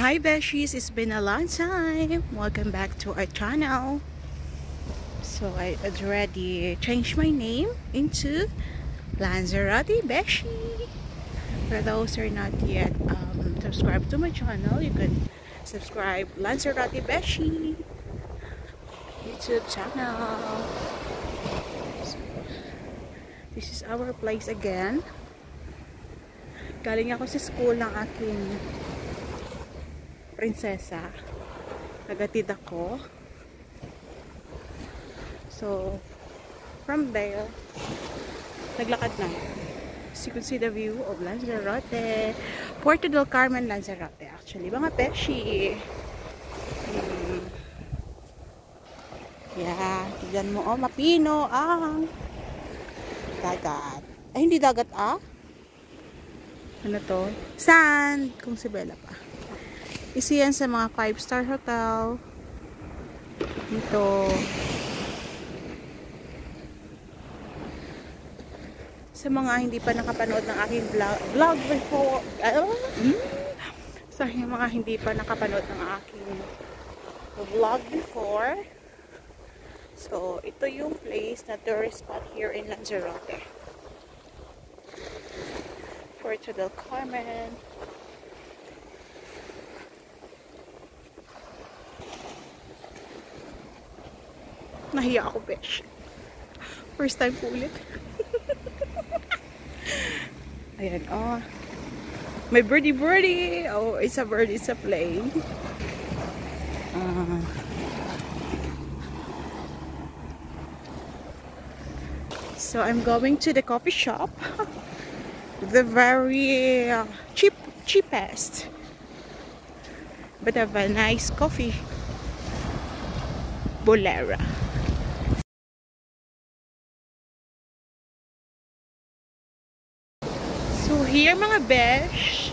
Hi Beshies, it's been a long time. Welcome back to our channel. So I already changed my name into Lanzarote Beshi. For those who are not yet subscribed to my channel, you can subscribe Lanzarote Beshi YouTube channel. So, this is our place again. Galing ako sa school ng aking prinsesa. Nagatid ako. So, from there, naglakad na. So, you can see the view of Lanzarote. Puerto del Carmen, Lanzarote. Actually, mga peshi. Yeah, tignan mo. Oh, mapino ang dagat. Ay, hindi dagat Ano to? Sand. Kung si Bella pa. Isa yan sa mga 5-star hotel. Dito. Sa mga hindi pa nakapanood ng aking vlog before. Sa mga hindi pa nakapanood ng aking vlog before. So, ito yung place na tourist spot here in Lanzarote. Puerto del Carmen. Nahiya ako, besh. First time po ulit. Ayan, oh. May birdie. Oh, it's a bird, it's a plane. So, I'm going to the coffee shop. The very cheapest. But have a nice coffee. Bolera. So here mga besh,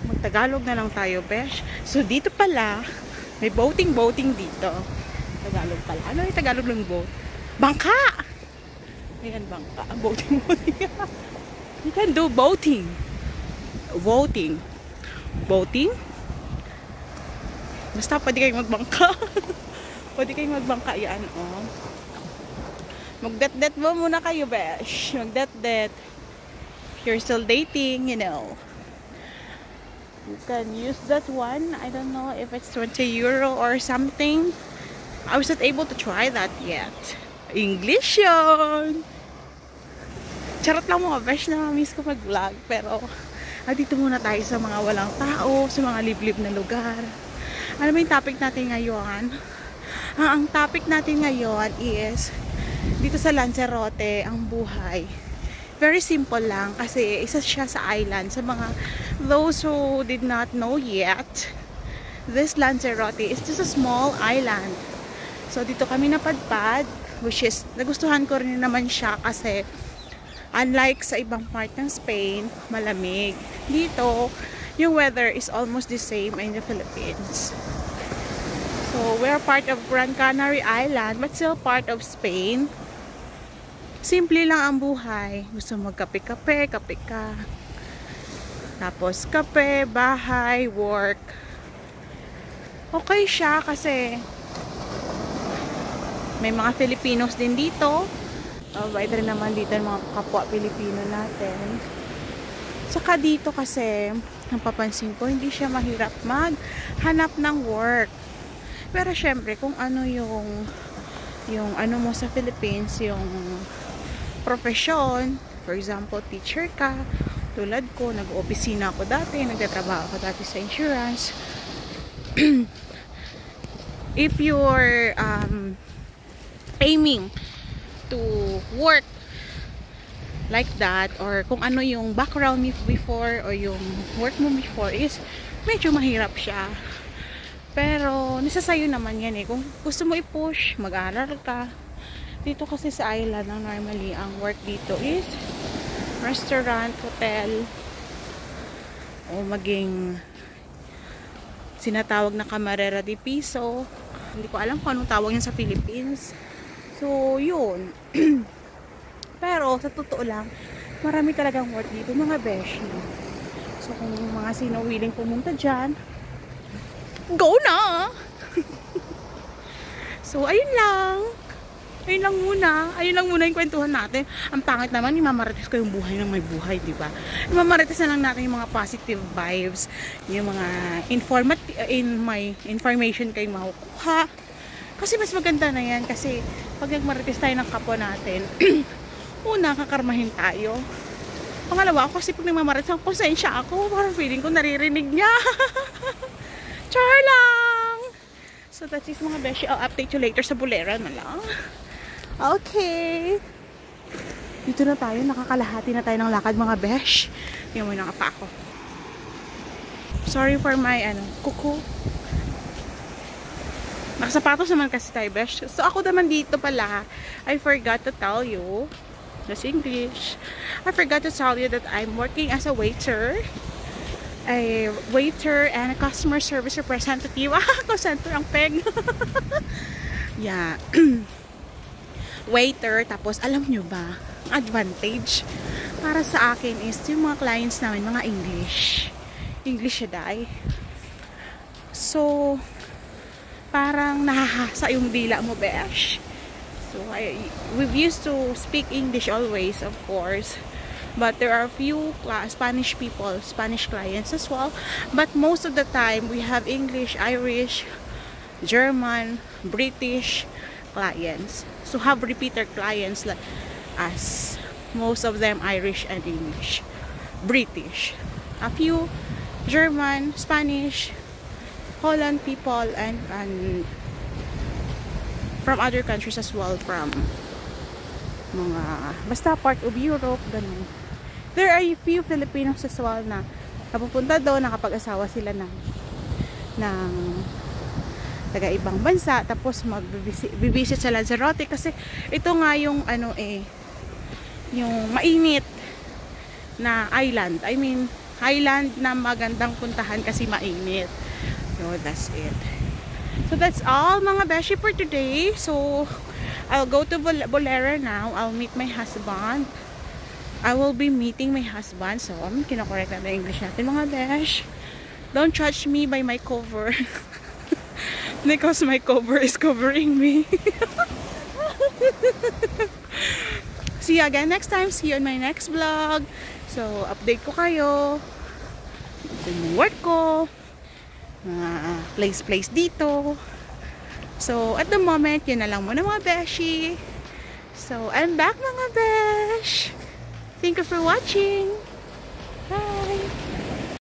mag-Tagalog na lang tayo besh. So dito pala, may boating dito. Tagalog pala. Ano yung Tagalog ng boat? Bangka! Ayan, bangka. Boating. You can do boating. Boating? Basta pwede kayong magbangka. Pwede kayong magbangka. Yan, oh. Magdet-det mo muna kayo, besh. Magdet-det. If you're still dating, you know. You can use that one. I don't know if it's 20 euro or something. I was not able to try that yet. English yun! Charot lang mga besh, na miss ko mag-vlog. Pero, dito muna tayo sa mga walang tao, sa mga liblib na lugar. Ano ba yung topic natin ngayon? Ang topic natin ngayon is dito sa Lanzarote, ang buhay. Very simple lang kasi isa siya sa island. Sa mga those who did not know yet, this Lanzarote is just a small island. So dito kami napadpad, which is nagustuhan ko rin naman siya kasi unlike sa ibang part ng Spain, malamig. Dito, yung weather is almost the same in the Philippines. So, we're part of Gran Canary Island, but still part of Spain. Simple lang ang buhay. Gusto magkape-kape, kape ka. Tapos, kape, bahay, work. Okay siya kasi may mga Filipinos din dito. Bait rin naman dito ang mga kapwa Pilipino natin. Saka dito kasi, napapansin ko, hindi siya mahirap maghanap ng work. Pero syempre, kung ano yung ano mo sa Philippines, yung profession, for example, teacher ka, tulad ko, nag-opisina ako dati, nagtatrabaho ako dati sa insurance. If you're aiming to work like that, or kung ano yung background mo before or yung work mo before, is medyo mahirap siya. Pero nasa sayo naman yan kung gusto mo i-push, mag-aaral ka. Dito kasi sa island, normally ang work dito is restaurant, hotel, o maging sinatawag na camarera de piso. Hindi ko alam kung anong tawag yan sa Philippines. So yun. Pero sa totoo lang, Marami talagang work dito mga beshi. So kung mga sino willing pumunta dyan, go na! So ayun lang. Ayun lang muna. Ayun lang muna yung kwentuhan natin. Ang pangit naman, imamarites ko yung buhay ng may buhay, di ba? Imamarites na lang natin yung mga positive vibes, yung mga information kayo makukuha. Kasi mas maganda na yan. Kasi pag nagmarites tayo ng kapwa natin, una, kakarmahin tayo. Pangalawa, ako kasi pag nagmamarites, konsensya ako. Parang feeling ko naririnig niya. Char lang! So that's it mga beshi. I'll update you later sa Bulera na lang. Okay. Dito na tayo. Nakakalahati na tayo ng lakad mga besh. Tingnan mo yung nakapa ako. Sorry for my kuko. Nakasapatos naman kasi tayo besh. So ako naman dito pala, I forgot to tell you. That's English. I forgot to tell you that I'm working as a waiter. A waiter and a customer service representative. Call center ang peg. Yeah. Waiter, tapos alam nyo ba, advantage para sa akin is yung mga clients namin, mga English siya dahil. So, parang nahahasa yung dila mo, besh. So, we've used to speak English always, of course. But there are a few Spanish people, Spanish clients as well. But most of the time, we have English, Irish, German, British clients. So have repeater clients like us. Most of them Irish and English. British. A few German, Spanish, Holland people and from other countries as well, from mga basta part of Europe, ganun. There are a few Filipinos as well na napupunta doon, nakapag-asawa sila ng taga ibang bansa, tapos magbibisit sa Lanzarote kasi ito nga yung yung mainit na island. I mean, island na magandang puntahan kasi mainit. So that's it. So that's all mga beshi for today. So I'll go to Bulera now. I'll meet my husband. I will be meeting my husband. So kinakorek na English natin mga besh. Don't judge me by my cover. Because my cover is covering me. See you again next time. See you in my next vlog. So, update ko kayo. Yung work ko. Place dito. So, at the moment, yun na lang muna mga beshi. So, I'm back mga besh. Thank you for watching.